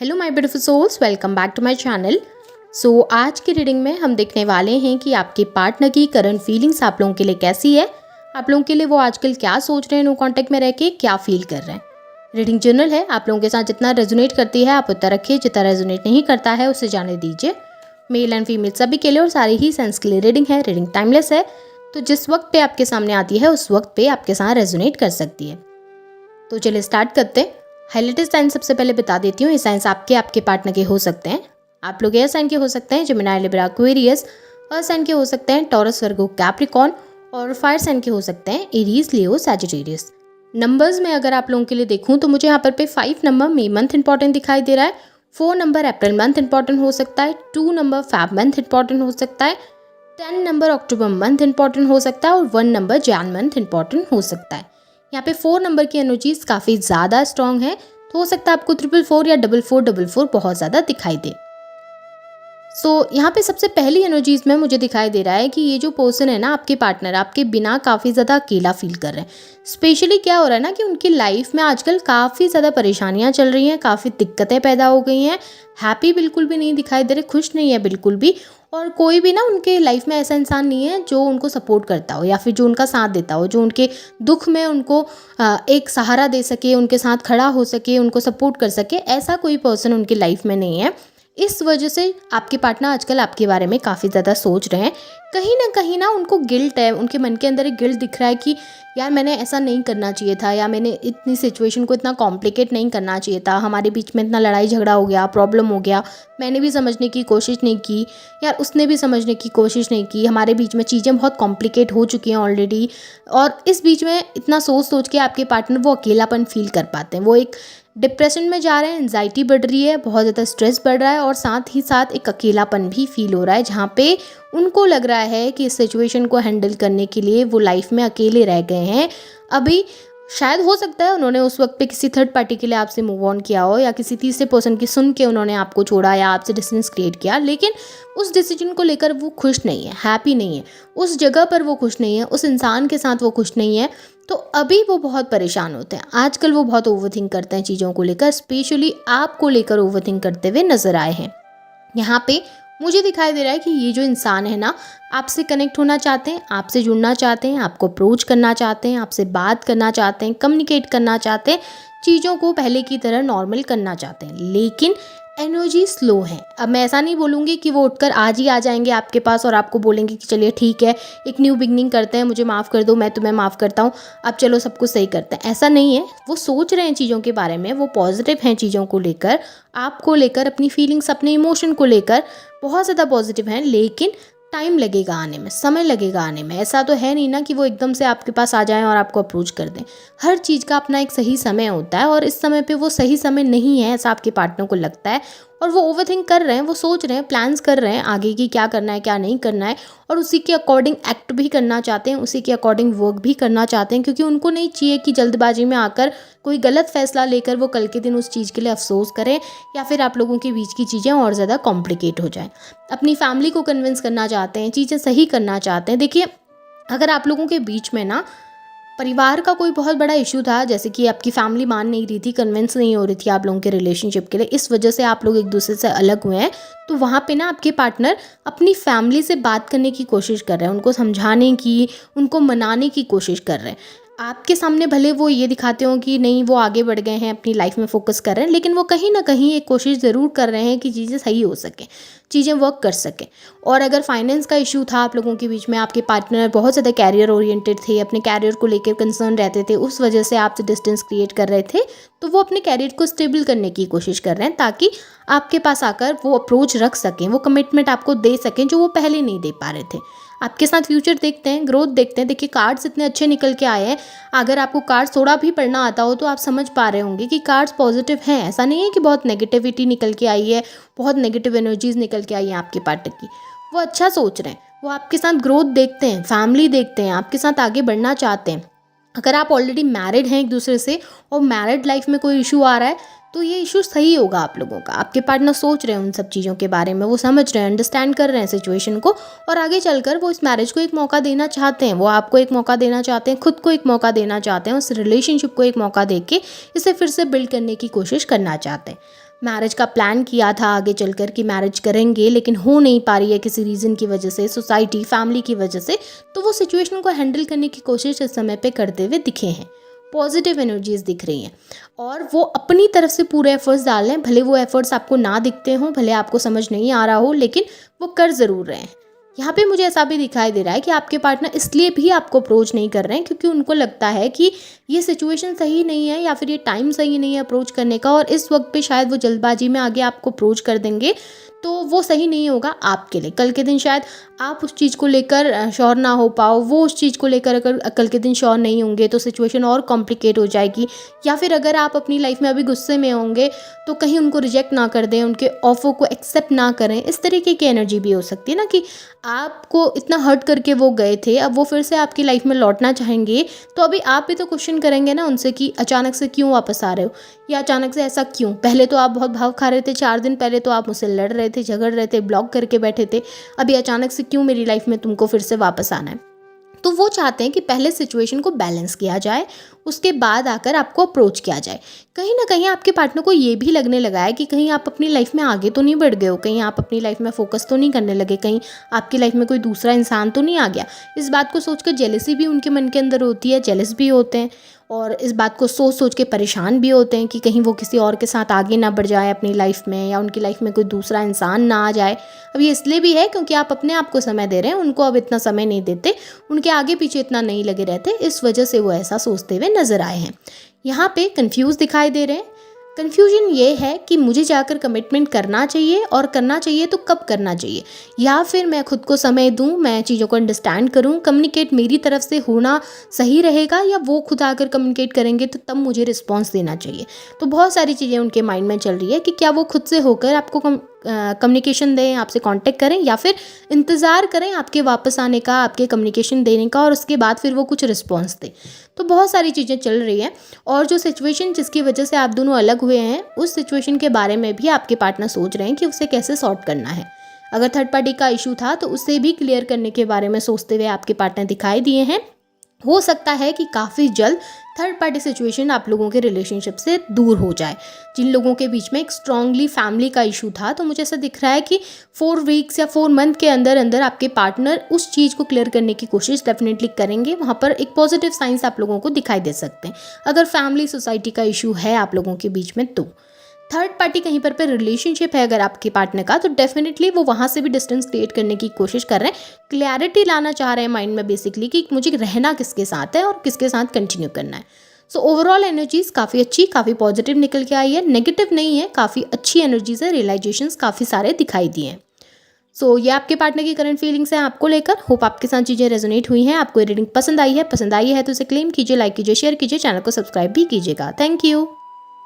Hello my beautiful souls, welcome back to my channel. आज की reading में हम देखने वाले हैं कि आपके पार्टनर की करंट फीलिंग्स आप लोगों के लिए कैसी है। आप लोगों के लिए वो आजकल क्या सोच रहे हैं, नो कांटेक्ट में रह के क्या फील कर रहे हैं। रीडिंग जनरल है, आप लोगों के साथ जितना रेजोनेट करती है आप उतना रखिए, जितना रेजोनेट नहीं करता है उसे जाने दीजिए। मेल एंड फीमेल सभी के लिए और सारी ही सेंस के लिए रीडिंग है। रीडिंग टाइमलेस है, तो जिस वक्त पे आपके सामने आती है उस वक्त पे आपके साथ रेजोनेट कर सकती है। तो चलिए स्टार्ट करते हैं। हाइलाइटेड साइन सबसे पहले बता देती हूँ। ये साइंस आपके पार्टनर के हो सकते हैं। आप लोग एयर साइन के हो सकते हैं, Gemini, Libra, Aquarius. Earth sign के हो सकते हैं, टॉरस, वर्गो, कैप्रिकॉर्न। और फायर साइन के हो सकते हैं, एरीज, लियो, सैजिटेरियस। नंबर्स में अगर आप लोगों के लिए देखूँ तो मुझे यहाँ पर 5 नंबर मई मंथ इंपॉर्टेंट दिखाई दे रहा है। 4 नंबर अप्रैल मंथ इंपॉर्टेंट हो सकता है। 2 नंबर फैब मंथ इंपॉर्टेंट हो सकता है। 10 नंबर अक्टूबर मंथ इंपॉर्टेंट हो सकता है और 1 नंबर जैन मंथ इंपॉर्टेंट हो सकता है। यहाँ पे 4 नंबर की एनर्जीज काफ़ी ज़्यादा स्ट्रॉन्ग है, तो हो सकता है आपको 444 या 4444 बहुत ज़्यादा दिखाई दे। यहाँ पे सबसे पहली एनर्जीज में मुझे दिखाई दे रहा है कि ये जो पर्सन है ना, आपके पार्टनर आपके बिना काफ़ी ज़्यादा अकेला फील कर रहे हैं। स्पेशली क्या हो रहा है ना कि उनकी लाइफ में आजकल काफ़ी ज़्यादा परेशानियां चल रही हैं, काफ़ी दिक्कतें पैदा हो गई हैं। हैप्पी बिल्कुल भी नहीं दिखाई दे रहे, खुश नहीं है बिल्कुल भी। और कोई भी ना उनके लाइफ में ऐसा इंसान नहीं है जो उनको सपोर्ट करता हो या फिर जो उनका साथ देता हो, जो उनके दुख में उनको एक सहारा दे सके, उनके साथ खड़ा हो सके, उनको सपोर्ट कर सके। ऐसा कोई पर्सन उनकी लाइफ में नहीं है। इस वजह से आपके पार्टनर आजकल आपके बारे में काफ़ी ज़्यादा सोच रहे हैं। कहीं ना उनको गिल्ट है, उनके मन के अंदर एक गिल्ट दिख रहा है कि यार मैंने ऐसा नहीं करना चाहिए था, या मैंने इतनी सिचुएशन को इतना कॉम्प्लिकेट नहीं करना चाहिए था, हमारे बीच में इतना लड़ाई झगड़ा हो गया, प्रॉब्लम हो गया, मैंने भी समझने की कोशिश नहीं की, यार उसने भी समझने की कोशिश नहीं की, हमारे बीच में चीज़ें बहुत कॉम्प्लिकेट हो चुकी हैं ऑलरेडी। और इस बीच में इतना सोच के आपके पार्टनर वो अकेलापन फील कर पाते हैं, वो एक डिप्रेशन में जा रहे हैं, एंजाइटी बढ़ रही है, बहुत ज़्यादा स्ट्रेस बढ़ रहा है और साथ ही साथ एक अकेलापन भी फील हो रहा है, जहाँ पे उनको लग रहा है कि इस सिचुएशन को हैंडल करने के लिए वो लाइफ में अकेले रह गए हैं। अभी शायद हो सकता है उन्होंने उस वक्त पे किसी थर्ड पार्टी के लिए आपसे मूव ऑन किया हो, या किसी तीसरे पर्सन की सुन के उन्होंने आपको छोड़ा या आपसे डिस्टेंस क्रिएट किया, लेकिन उस डिसीजन को लेकर वो खुश नहीं है, हैप्पी नहीं है, उस जगह पर वो खुश नहीं है, उस इंसान के साथ वो खुश नहीं है। तो अभी वो बहुत परेशान होते हैं। आजकल वो बहुत ओवरथिंक करते हैं चीज़ों को लेकर, स्पेशली आपको लेकर ओवरथिंक करते हुए नजर आए हैं। यहाँ पे मुझे दिखाई दे रहा है कि ये जो इंसान है ना, आपसे कनेक्ट होना चाहते हैं, आपसे जुड़ना चाहते हैं, आपको अप्रोच करना चाहते हैं, आपसे बात करना चाहते हैं, कम्युनिकेट करना चाहते हैं, चीज़ों को पहले की तरह नॉर्मल करना चाहते हैं, लेकिन एनर्जी स्लो है। अब मैं ऐसा नहीं बोलूँगी कि वो उठकर आज ही आ जाएंगे आपके पास और आपको बोलेंगे कि चलिए ठीक है, एक न्यू बिगनिंग करते हैं, मुझे माफ़ कर दो, मैं तुम्हें माफ़ करता हूँ, अब चलो सब कुछ सही करते हैं। ऐसा नहीं है। वो सोच रहे हैं चीज़ों के बारे में, वो पॉजिटिव हैं चीज़ों को लेकर, आपको लेकर, अपनी फीलिंग्स, अपने इमोशन को लेकर बहुत ज़्यादा पॉजिटिव हैं, लेकिन टाइम लगेगा आने में, समय लगेगा आने में। ऐसा तो है नहीं ना कि वो एकदम से आपके पास आ जाएं और आपको अप्रोच कर दें। हर चीज़ का अपना एक सही समय होता है और इस समय पे वो सही समय नहीं है, ऐसा आपके पार्टनर को लगता है। और वो ओवरथिंक कर रहे हैं, वो सोच रहे हैं, प्लान्स कर रहे हैं आगे की, क्या करना है क्या नहीं करना है, और उसी के अकॉर्डिंग एक्ट भी करना चाहते हैं, उसी के अकॉर्डिंग वर्क भी करना चाहते हैं, क्योंकि उनको नहीं चाहिए कि जल्दबाजी में आकर कोई गलत फैसला लेकर वो कल के दिन उस चीज़ के लिए अफसोस करें, या फिर आप लोगों के बीच की चीज़ें और ज़्यादा कॉम्प्लिकेट हो जाएं। अपनी फैमिली को कन्विंस करना चाहते हैं, चीज़ें सही करना चाहते हैं। देखिए, अगर आप लोगों के बीच में ना परिवार का कोई बहुत बड़ा इशू था, जैसे कि आपकी फैमिली मान नहीं रही थी, कन्विंस नहीं हो रही थी आप लोगों के रिलेशनशिप के लिए, इस वजह से आप लोग एक दूसरे से अलग हुए हैं, तो वहाँ पे ना आपके पार्टनर अपनी फैमिली से बात करने की कोशिश कर रहे हैं, उनको समझाने की, उनको मनाने की कोशिश कर रहे हैं। आपके सामने भले वो ये दिखाते हो कि नहीं वो आगे बढ़ गए हैं, अपनी लाइफ में फोकस कर रहे हैं, लेकिन वो कहीं ना कहीं एक कोशिश ज़रूर कर रहे हैं कि चीज़ें सही हो सकें, चीज़ें वर्क कर सकें। और अगर फाइनेंस का इशू था आप लोगों के बीच में, आपके पार्टनर बहुत ज़्यादा कैरियर ओरिएंटेड थे, अपने कैरियर को लेकर कंसर्न रहते थे, उस वजह से आपसे डिस्टेंस क्रिएट कर रहे थे, तो वो अपने कैरियर को स्टेबल करने की कोशिश कर रहे हैं, ताकि आपके पास आकर वो अप्रोच रख सकें, वो कमिटमेंट आपको दे सकें जो वो पहले नहीं दे पा रहे थे। आपके साथ फ्यूचर देखते हैं, ग्रोथ देखते हैं। देखिए, कार्ड्स इतने अच्छे निकल के आए हैं। अगर आपको कार्ड्स थोड़ा भी पढ़ना आता हो तो आप समझ पा रहे होंगे कि कार्ड्स पॉजिटिव हैं। ऐसा नहीं है कि बहुत नेगेटिविटी निकल के आई है, बहुत नेगेटिव एनर्जीज निकल के आई हैं आपके पार्टनर की। वो अच्छा सोच रहे हैं, वो आपके साथ ग्रोथ देखते हैं, फैमिली देखते हैं, आपके साथ आगे बढ़ना चाहते हैं। अगर आप ऑलरेडी मैरिड हैं एक दूसरे से और मैरिड लाइफ में कोई इशू आ रहा है, तो ये इशू सही होगा आप लोगों का। आपके पार्टनर सोच रहे हैं उन सब चीज़ों के बारे में, वो समझ रहे हैं, अंडरस्टैंड कर रहे हैं सिचुएशन को, और आगे चलकर वो इस मैरिज को एक मौका देना चाहते हैं, वो आपको एक मौका देना चाहते हैं, खुद को एक मौका देना चाहते हैं, उस रिलेशनशिप को एक मौका देके इसे फिर से बिल्ड करने की कोशिश करना चाहते हैं। मैरिज का प्लान किया था आगे चलकर कि मैरिज करेंगे, लेकिन हो नहीं पा रही है किसी रीज़न की वजह से, सोसाइटी, फैमिली की वजह से, तो वो सिचुएशन को हैंडल करने की कोशिश इस समय पे करते हुए दिखे हैं। पॉजिटिव एनर्जीज दिख रही हैं और वो अपनी तरफ से पूरे एफर्ट्स डाल रहे हैं। भले वो एफर्ट्स आपको ना दिखते हों, भले आपको समझ नहीं आ रहा हो, लेकिन वो कर ज़रूर रहे हैं। यहाँ पे मुझे ऐसा भी दिखाई दे रहा है कि आपके पार्टनर इसलिए भी आपको अप्रोच नहीं कर रहे हैं क्योंकि उनको लगता है कि ये सिचुएशन सही नहीं है या फिर ये टाइम सही नहीं है अप्रोच करने का, और इस वक्त पे शायद वो जल्दबाजी में आगे आपको अप्रोच कर देंगे तो वो सही नहीं होगा आपके लिए। कल के दिन शायद आप उस चीज़ को लेकर श्योर ना हो पाओ, वो उस चीज़ को लेकर अगर कल के दिन श्योर नहीं होंगे तो सिचुएशन और कॉम्प्लिकेट हो जाएगी। या फिर अगर आप अपनी लाइफ में अभी गुस्से में होंगे तो कहीं उनको रिजेक्ट ना कर दें, उनके ऑफर को एक्सेप्ट ना करें। इस तरीके की एनर्जी भी हो सकती है ना कि आपको इतना हर्ट करके वो गए थे, अब वो फिर से आपकी लाइफ में लौटना चाहेंगे, तो अभी आप भी तो क्वेश्चन करेंगे ना उनसे कि अचानक से क्यों वापस आ रहे हो, या अचानक से ऐसा क्यों। पहले तो आप बहुत भाव खा रहे थे, 4 दिन पहले तो आप मुझसे लड़ रहे थे, झगड़ रहे थे, ब्लॉक करके बैठे थे, अभी अचानक से क्यों मेरी लाइफ में तुमको फिर से वापस आना है। तो वो चाहते हैं कि पहले सिचुएशन को बैलेंस किया जाए, उसके बाद आकर आपको अप्रोच किया जाए। कहीं ना कहीं आपके पार्टनर को ये भी लगने लगा है कि कहीं आप अपनी लाइफ में आगे तो नहीं बढ़ गए हो, कहीं आप अपनी लाइफ में फोकस तो नहीं करने लगे, कहीं आपकी लाइफ में कोई दूसरा इंसान तो नहीं आ गया। इस बात को सोचकर जेलसी भी उनके मन के अंदर होती है, जेलस भी होते हैं, और इस बात को सोच सोच के परेशान भी होते हैं कि कहीं वो किसी और के साथ आगे ना बढ़ जाए अपनी लाइफ में, या उनकी लाइफ में कोई दूसरा इंसान ना आ जाए। अब ये इसलिए भी है क्योंकि आप अपने आप को समय दे रहे हैं, उनको अब इतना समय नहीं देते, उनके आगे पीछे इतना नहीं लगे रहते, इस वजह से वो ऐसा सोचते हुए नजर आए हैं। यहाँ पे कंफ्यूज दिखाई दे रहे हैं। कन्फ्यूजन ये है कि मुझे जाकर कमिटमेंट करना चाहिए, और करना चाहिए तो कब करना चाहिए, या फिर मैं खुद को समय दूं, मैं चीज़ों को अंडरस्टैंड करूं, कम्युनिकेट मेरी तरफ से होना सही रहेगा, या वो खुद आकर कम्युनिकेट करेंगे तो तब मुझे रिस्पॉन्स देना चाहिए। तो बहुत सारी चीज़ें उनके माइंड में चल रही है कि क्या वो खुद से होकर आपको कम्युनिकेशन दें, आपसे कांटेक्ट करें, या फिर इंतज़ार करें आपके वापस आने का, आपके कम्युनिकेशन देने का, और उसके बाद फिर वो कुछ रिस्पॉन्स दें। तो बहुत सारी चीज़ें चल रही हैं, और जो सिचुएशन जिसकी वजह से आप दोनों अलग हुए हैं, उस सिचुएशन के बारे में भी आपके पार्टनर सोच रहे हैं कि उसे कैसे सॉर्ट करना है। अगर थर्ड पार्टी का इशू था तो उसे भी क्लियर करने के बारे में सोचते हुए आपके पार्टनर दिखाई दिए हैं। हो सकता है कि काफ़ी जल्द थर्ड पार्टी सिचुएशन आप लोगों के रिलेशनशिप से दूर हो जाए। जिन लोगों के बीच में एक स्ट्रांगली फैमिली का इशू था, तो मुझे ऐसा दिख रहा है कि 4 वीक्स या 4 मंथ के अंदर अंदर आपके पार्टनर उस चीज़ को क्लियर करने की कोशिश डेफिनेटली करेंगे। वहाँ पर एक पॉजिटिव साइंस आप लोगों को दिखाई दे सकते हैं। अगर फैमिली सोसाइटी का इशू है आप लोगों के बीच में, तो थर्ड पार्टी कहीं पर रिलेशनशिप है अगर आपके पार्टनर का, तो डेफिनेटली वो वहाँ से भी डिस्टेंस क्रिएट करने की कोशिश कर रहे हैं। क्लैरिटी लाना चाह रहे हैं माइंड में बेसिकली कि मुझे रहना किसके साथ है और किसके साथ कंटिन्यू करना है। सो ओवरऑल एनर्जीज काफ़ी अच्छी, काफ़ी पॉजिटिव निकल के आई है, नेगेटिव नहीं है, काफ़ी अच्छी एनर्जीज है, रियलाइजेशंस काफ़ी सारे दिखाई दिए हैं। सो ये आपके पार्टनर की करंट फीलिंग्स हैं आपको लेकर। होप आपके साथ चीज़ें रेजोनेट हुई हैं, आपको ये रीडिंग पसंद आई है तो इसे क्लेम कीजिए, लाइक कीजिए, शेयर कीजिए, चैनल को सब्सक्राइब भी कीजिएगा। Thank you.